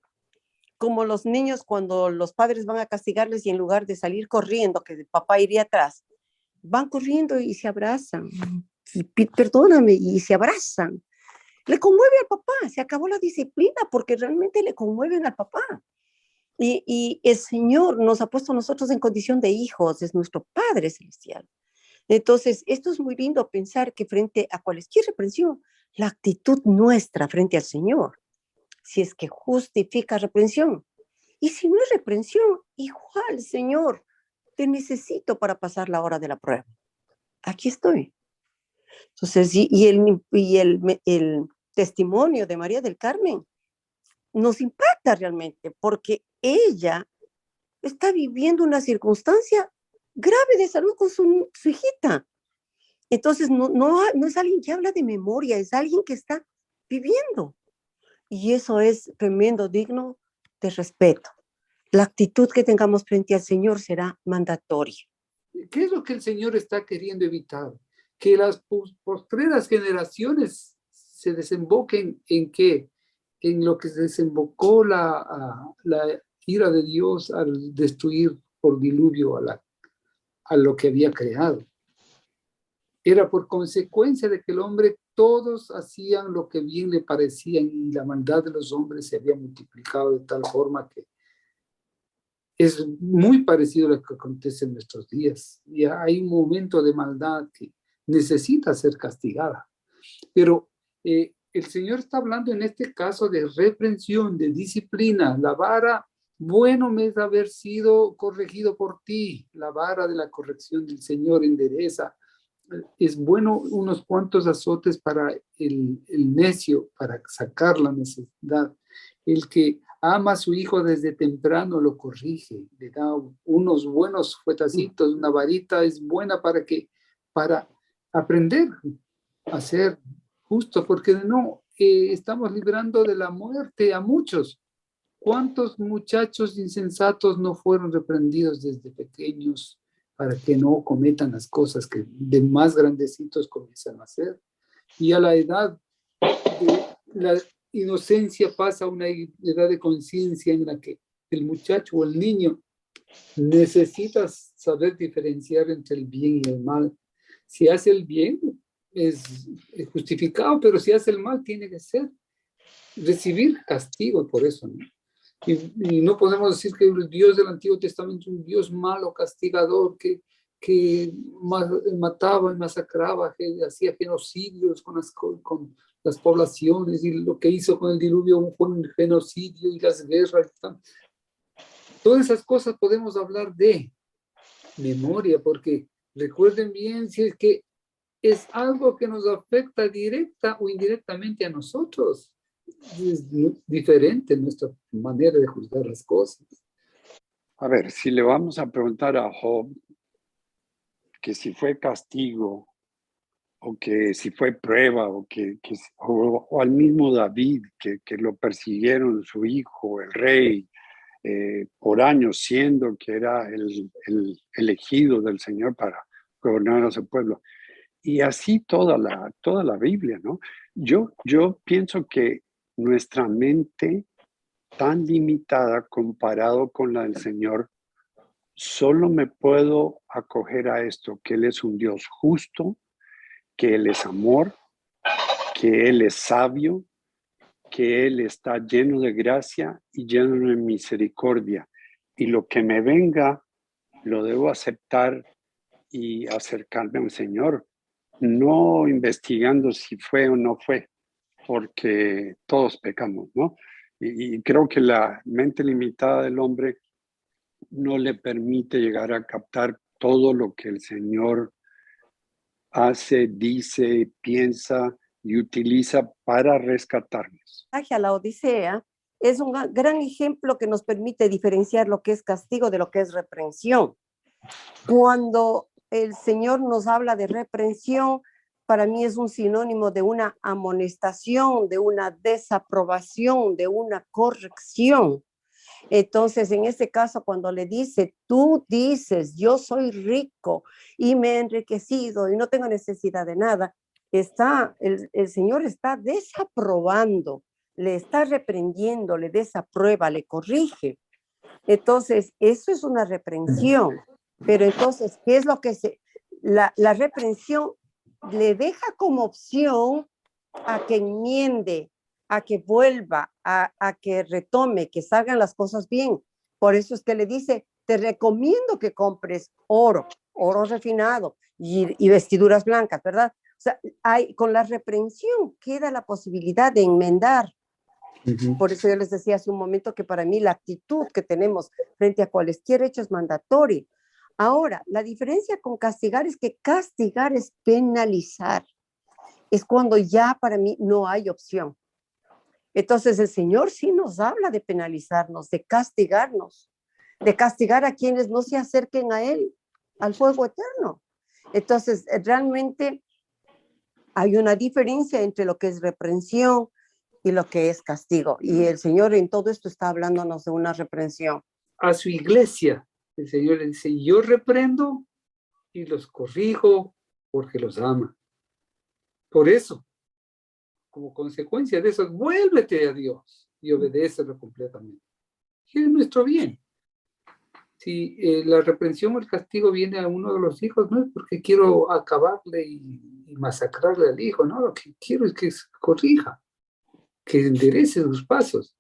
como los niños cuando los padres van a castigarles y en lugar de salir corriendo, que el papá iría atrás, van corriendo y se abrazan, y perdóname, y se abrazan. Le conmueve al papá, se acabó la disciplina porque realmente le conmueven al papá. Y el Señor nos ha puesto a nosotros en condición de hijos, es nuestro Padre Celestial. Entonces, esto es muy lindo pensar que frente a cualquier reprensión, la actitud nuestra frente al Señor, si es que justifica reprensión. Y si no es reprensión, igual, Señor, te necesito para pasar la hora de la prueba. Aquí estoy. Entonces, el testimonio de María del Carmen nos impacta realmente porque ella está viviendo una circunstancia grave de salud con su hijita. Entonces, no es alguien que habla de memoria, es alguien que está viviendo. Y eso es tremendo, digno de respeto. La actitud que tengamos frente al Señor será mandatoria. ¿Qué es lo que el Señor está queriendo evitar? Que las postreras generaciones se desemboquen en qué? En lo que se desembocó la ira de Dios al destruir por diluvio a lo que había creado. Era por consecuencia de que el hombre, todos hacían lo que bien le parecía y la maldad de los hombres se había multiplicado de tal forma que es muy parecido a lo que acontece en nuestros días. Y hay un momento de maldad que necesita ser castigada. Pero el Señor está hablando en este caso de reprensión, de disciplina. La vara, bueno me es haber sido corregido por ti. La vara de la corrección del Señor endereza. Es bueno unos cuantos azotes para el necio, para sacar la necesidad. El que ama a su hijo desde temprano lo corrige, le da unos buenos fuetacitos, una varita es buena para aprender a ser justo, porque no, estamos librando de la muerte a muchos. ¿Cuántos muchachos insensatos no fueron reprendidos desde pequeños para que no cometan las cosas que de más grandecitos comienzan a hacer? Y a la edad de la inocencia pasa a una edad de conciencia en la que el muchacho o el niño necesita saber diferenciar entre el bien y el mal. Si hace el bien es justificado, pero si hace el mal tiene que recibir castigo por eso, ¿no? Y no podemos decir que el Dios del Antiguo Testamento es un Dios malo, castigador, que que mataba y masacraba, que hacía genocidios con las poblaciones, y lo que hizo con el diluvio fue un genocidio y las guerras. Todas esas cosas podemos hablar de memoria, porque recuerden bien, si es que es algo que nos afecta directa o indirectamente a nosotros. Es diferente nuestra manera de juzgar las cosas. A ver, si le vamos a preguntar a Job que si fue castigo o que si fue prueba o al mismo David que lo persiguieron su hijo, el rey, por años, siendo que era el elegido del Señor para gobernar a su pueblo. Y así toda la Biblia, ¿no? Yo pienso que nuestra mente tan limitada comparado con la del Señor, solo me puedo acoger a esto, que Él es un Dios justo, que Él es amor, que Él es sabio, que Él está lleno de gracia y lleno de misericordia. Y lo que me venga, lo debo aceptar y acercarme al Señor, no investigando si fue o no fue, porque todos pecamos, ¿no? Y creo que la mente limitada del hombre no le permite llegar a captar todo lo que el Señor hace, dice, piensa y utiliza para rescatarnos. A la Odisea es un gran ejemplo que nos permite diferenciar lo que es castigo de lo que es reprensión. Cuando el Señor nos habla de reprensión, para mí es un sinónimo de una amonestación, de una desaprobación, de una corrección. Entonces, en este caso, cuando le dice, tú dices, yo soy rico y me he enriquecido y no tengo necesidad de nada, el Señor está desaprobando, le está reprendiendo, le desaprueba, le corrige. Entonces, eso es una reprensión. Pero entonces, ¿qué es lo que la reprensión le deja como opción a que enmiende, a que vuelva, a que retome, que salgan las cosas bien? Por eso es que le dice, te recomiendo que compres oro refinado y vestiduras blancas, ¿verdad? O sea, con la reprensión queda la posibilidad de enmendar. Por eso yo les decía hace un momento que para mí la actitud que tenemos frente a cualquier hecho es mandatorio. Ahora, la diferencia con castigar es que castigar es penalizar. Es cuando ya para mí no hay opción. Entonces el Señor sí nos habla de penalizarnos, de castigarnos, de castigar a quienes no se acerquen a Él, al fuego eterno. Entonces, realmente hay una diferencia entre lo que es reprensión y lo que es castigo. Y el Señor en todo esto está hablándonos de una reprensión. A su iglesia, el Señor le dice, yo reprendo y los corrijo porque los ama. Por eso, como consecuencia de eso, vuélvete a Dios y obedécelo completamente. Y es nuestro bien. Si la reprensión o el castigo viene a uno de los hijos, no es porque quiero acabarle y masacrarle al hijo, no, lo que quiero es que corrija, que enderece sus pasos.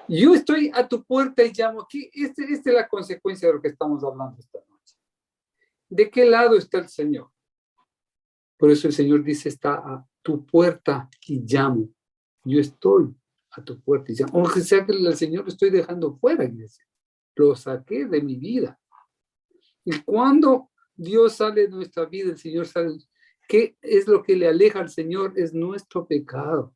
Yo estoy a tu puerta y llamo. Esta es la consecuencia de lo que estamos hablando esta noche. ¿De qué lado está el Señor? Por eso el Señor dice, está a tu puerta y llamo. Yo estoy a tu puerta y llamo. Aunque sea que el Señor lo estoy dejando fuera, iglesia. Lo saqué de mi vida. Y cuando Dios sale de nuestra vida, el Señor sale. ¿Qué es lo que le aleja al Señor? Es nuestro pecado.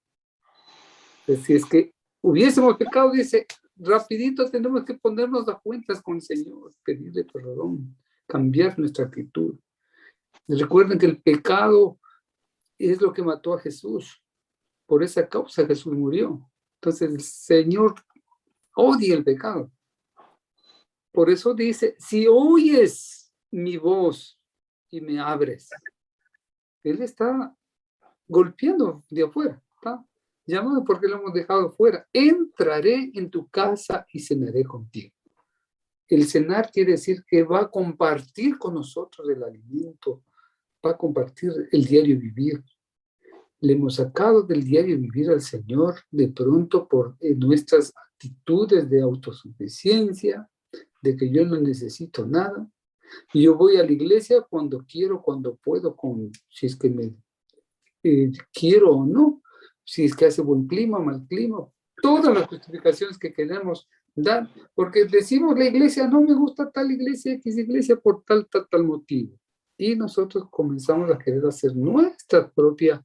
Si es que hubiésemos pecado, dice, rapidito tenemos que ponernos a cuentas con el Señor, pedirle perdón, cambiar nuestra actitud. Recuerden que el pecado es lo que mató a Jesús. Por esa causa Jesús murió. Entonces el Señor odia el pecado. Por eso dice, si oyes mi voz y me abres, Él está golpeando de afuera, ¿está? Llamado porque lo hemos dejado fuera. Entraré en tu casa y cenaré contigo. El cenar quiere decir que va a compartir con nosotros el alimento, va a compartir el diario vivir. Le hemos sacado del diario vivir al Señor de pronto por nuestras actitudes de autosuficiencia, de que yo no necesito nada. Y yo voy a la iglesia cuando quiero, cuando puedo, si es que me quiero o no, si es que hace buen clima, mal clima, todas las justificaciones que queremos dar, porque decimos la iglesia, no me gusta tal iglesia, X iglesia, por tal motivo. Y nosotros comenzamos a querer hacer nuestra propia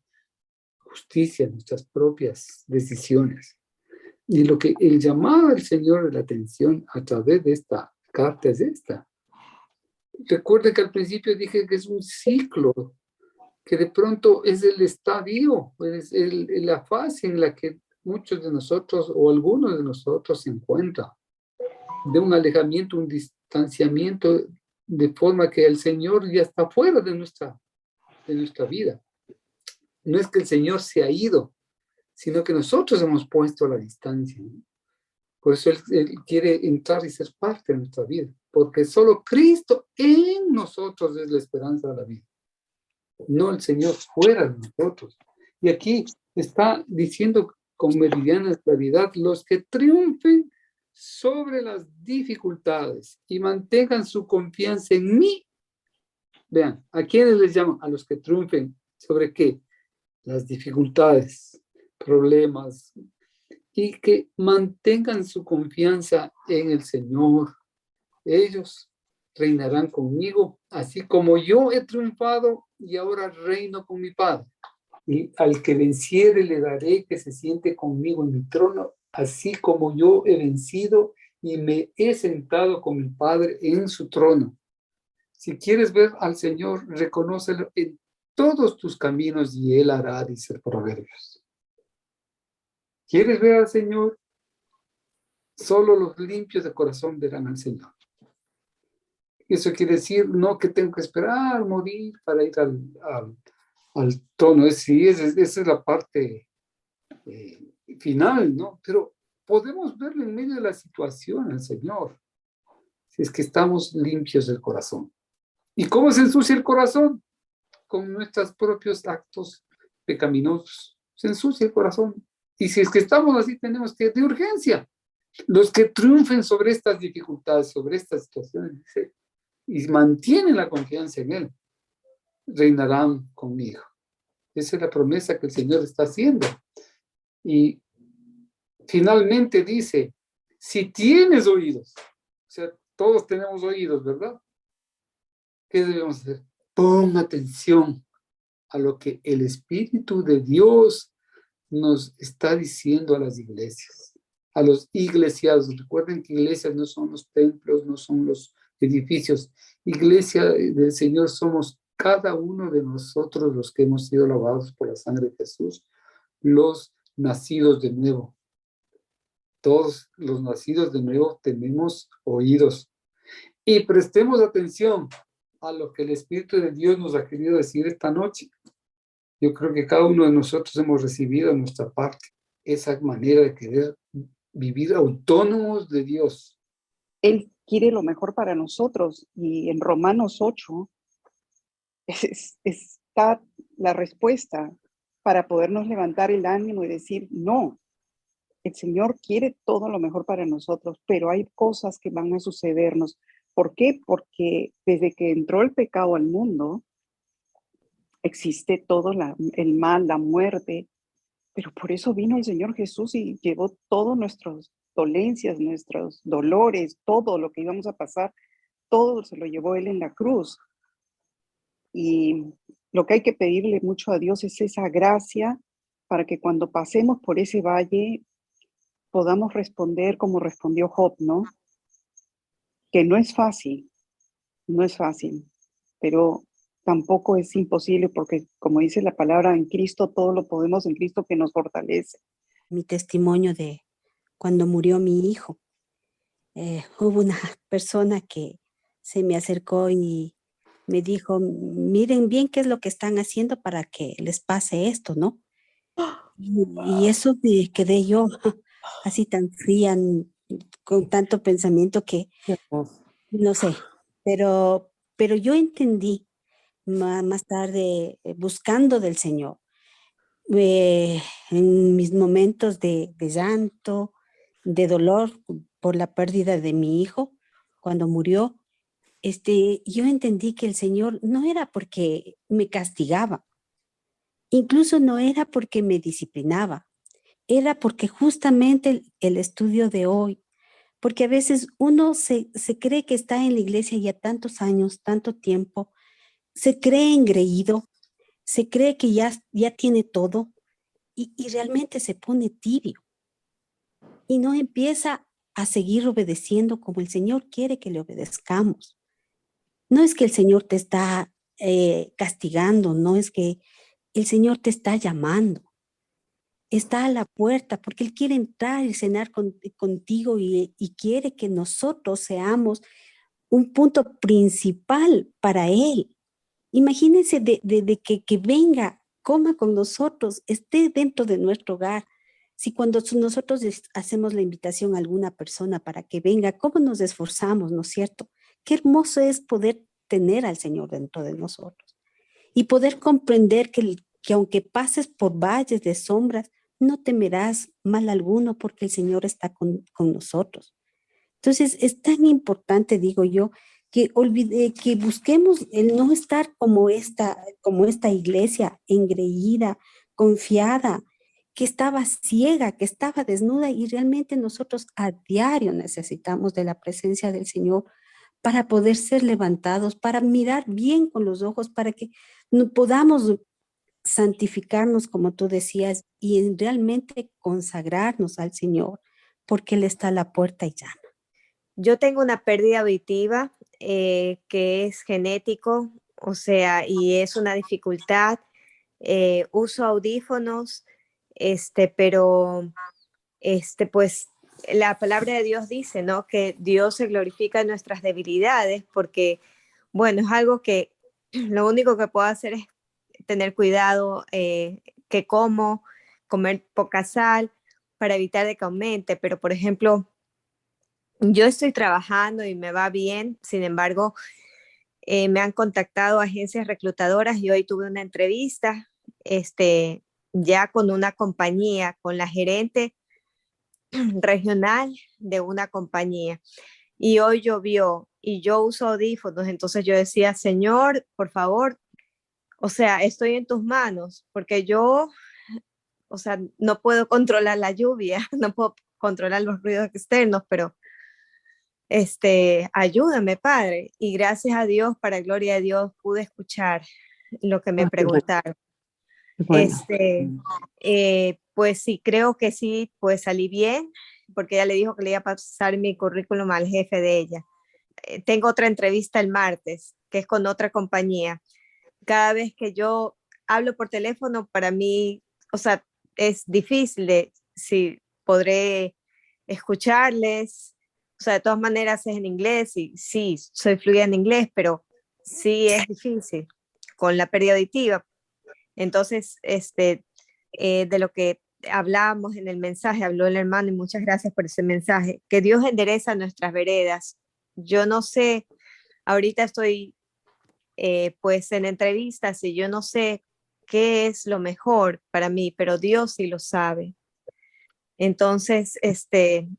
justicia, nuestras propias decisiones. Y lo que el llamado del Señor de la atención a través de esta carta es esta. Recuerden que al principio dije que es un ciclo, que de pronto es el estadio, es la fase en la que muchos de nosotros o algunos de nosotros se encuentran, de un alejamiento, un distanciamiento, de forma que el Señor ya está fuera de nuestra vida. No es que el Señor se ha ido, sino que nosotros hemos puesto a la distancia, ¿no? Por eso él quiere entrar y ser parte de nuestra vida, porque solo Cristo en nosotros es la esperanza de la vida, no el Señor fuera de nosotros. Y aquí está diciendo con meridiana claridad: los que triunfen sobre las dificultades y mantengan su confianza en mí. Vean, ¿a quiénes les llaman? A los que triunfen. ¿Sobre qué? Las dificultades, problemas, y que mantengan su confianza en el Señor. Ellos reinarán conmigo, así como yo he triunfado y ahora reino con mi Padre. Y al que venciere le daré que se siente conmigo en mi trono, así como yo he vencido y me he sentado con mi Padre en su trono. Si quieres ver al Señor, reconócelo en todos tus caminos y Él hará, dice el Proverbios. ¿Quieres ver al Señor? Solo los limpios de corazón verán al Señor. Eso quiere decir no que tengo que esperar morir para ir al trono. Sí, esa es la parte final, ¿no? Pero podemos verlo en medio de la situación, al Señor, si es que estamos limpios del corazón. ¿Y cómo se ensucia el corazón? Con nuestros propios actos pecaminosos. Se ensucia el corazón. Y si es que estamos así, tenemos que, de urgencia, los que triunfen sobre estas dificultades, sobre estas situaciones, dice, y mantienen la confianza en Él, reinarán conmigo. Esa es la promesa que el Señor está haciendo. Y finalmente dice, si tienes oídos, o sea, todos tenemos oídos, ¿verdad? ¿Qué debemos hacer? Pon atención a lo que el Espíritu de Dios nos está diciendo a las iglesias, a los iglesiados. Recuerden que iglesias no son los templos, no son los edificios. Iglesia del Señor somos cada uno de nosotros, los que hemos sido lavados por la sangre de Jesús, los nacidos de nuevo. Todos los nacidos de nuevo tenemos oídos. Y prestemos atención a lo que el Espíritu de Dios nos ha querido decir esta noche. Yo creo que cada uno de nosotros hemos recibido en nuestra parte esa manera de querer vivir autónomos de Dios. Él quiere lo mejor para nosotros, y en Romanos 8 está la respuesta para podernos levantar el ánimo y decir, no, el Señor quiere todo lo mejor para nosotros, pero hay cosas que van a sucedernos. ¿Por qué? Porque desde que entró el pecado al mundo, existe todo el mal, la muerte, pero por eso vino el Señor Jesús y llevó todas nuestras dolencias, nuestros dolores, todo lo que íbamos a pasar, todo se lo llevó Él en la cruz. Y lo que hay que pedirle mucho a Dios es esa gracia para que cuando pasemos por ese valle podamos responder como respondió Job, ¿no? Que no es fácil, pero tampoco es imposible porque, como dice la palabra, en Cristo todo lo podemos, en Cristo que nos fortalece. Mi testimonio de cuando murió mi hijo. Hubo una persona que se me acercó y me dijo, miren bien qué es lo que están haciendo para que les pase esto, ¿no? Y eso me quedé yo así tan fría, con tanto pensamiento que, no sé, pero yo entendí más tarde, buscando del Señor, en mis momentos de llanto, de dolor por la pérdida de mi hijo, cuando murió, yo entendí que el Señor no era porque me castigaba, incluso no era porque me disciplinaba, era porque justamente el estudio de hoy, porque a veces uno se cree que está en la iglesia ya tantos años, tanto tiempo, se cree engreído, se cree que ya tiene todo y realmente se pone tibio y no empieza a seguir obedeciendo como el Señor quiere que le obedezcamos. No es que el Señor te está castigando, no es que el Señor te está llamando, está a la puerta porque Él quiere entrar y cenar contigo y quiere que nosotros seamos un punto principal para Él. Imagínense de que venga, coma con nosotros, esté dentro de nuestro hogar. Si cuando nosotros hacemos la invitación a alguna persona para que venga, ¿cómo nos esforzamos, no es cierto? Qué hermoso es poder tener al Señor dentro de nosotros y poder comprender que aunque pases por valles de sombras, no temerás mal alguno porque el Señor está con nosotros. Entonces, es tan importante, digo yo, que busquemos el no estar como esta iglesia engreída, confiada, que estaba ciega, que estaba desnuda y realmente nosotros a diario necesitamos de la presencia del Señor para poder ser levantados, para mirar bien con los ojos, para que podamos santificarnos, como tú decías, y realmente consagrarnos al Señor, porque Él está a la puerta y llama. Yo tengo una pérdida auditiva que es genético, o sea, y es una dificultad. Uso audífonos, pero pues la palabra de Dios dice, ¿no? Que Dios se glorifica en nuestras debilidades, porque, bueno, es algo que lo único que puedo hacer es tener cuidado, que comer poca sal para evitar de que aumente, pero por ejemplo, yo estoy trabajando y me va bien, sin embargo, me han contactado agencias reclutadoras y hoy tuve una entrevista, ya con una compañía, con la gerente regional de una compañía. Y hoy llovió y yo uso audífonos, entonces yo decía, Señor, por favor, o sea, estoy en tus manos, porque yo, o sea, no puedo controlar la lluvia, no puedo controlar los ruidos externos, pero ayúdame, Padre. Y gracias a Dios, para gloria de Dios, pude escuchar lo que me preguntaron. Bueno, Pues sí, creo que sí, pues salí bien, porque ella le dijo que le iba a pasar mi currículum al jefe de ella. Tengo otra entrevista el martes, que es con otra compañía. Cada vez que yo hablo por teléfono, para mí, o sea, es difícil de si podré escucharles. O sea, de todas maneras es en inglés y sí, soy fluida en inglés, pero sí es difícil con la pérdida auditiva. Entonces, de lo que hablábamos en el mensaje, habló el hermano y muchas gracias por ese mensaje, que Dios endereza nuestras veredas. Yo no sé, ahorita estoy pues en entrevistas y yo no sé qué es lo mejor para mí, pero Dios sí lo sabe. Entonces, estoy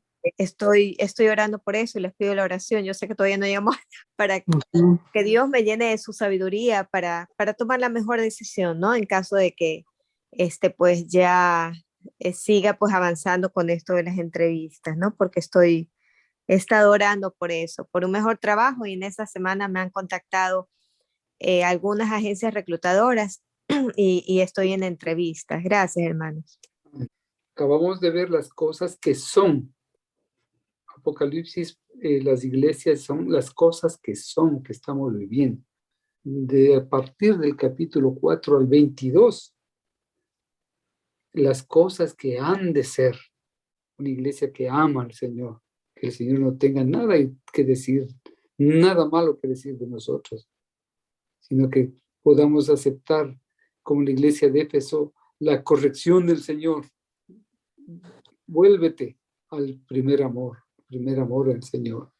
orando por eso y les pido la oración. Yo sé que todavía no llegamos para que Dios me llene de su sabiduría para tomar la mejor decisión, ¿no? En caso de que pues ya siga pues avanzando con esto de las entrevistas, ¿no? Porque he estado orando por eso, por un mejor trabajo y en esta semana me han contactado algunas agencias reclutadoras y estoy en entrevistas. Gracias, hermanos. Acabamos de ver las cosas que son. Apocalipsis, las iglesias son las cosas que son, que estamos viviendo. A partir del capítulo 4 al 22, las cosas que han de ser. Una iglesia que ama al Señor, que el Señor no tenga nada que decir, nada malo que decir de nosotros, sino que podamos aceptar, como la iglesia de Éfeso, la corrección del Señor. Vuélvete al primer amor del Señor.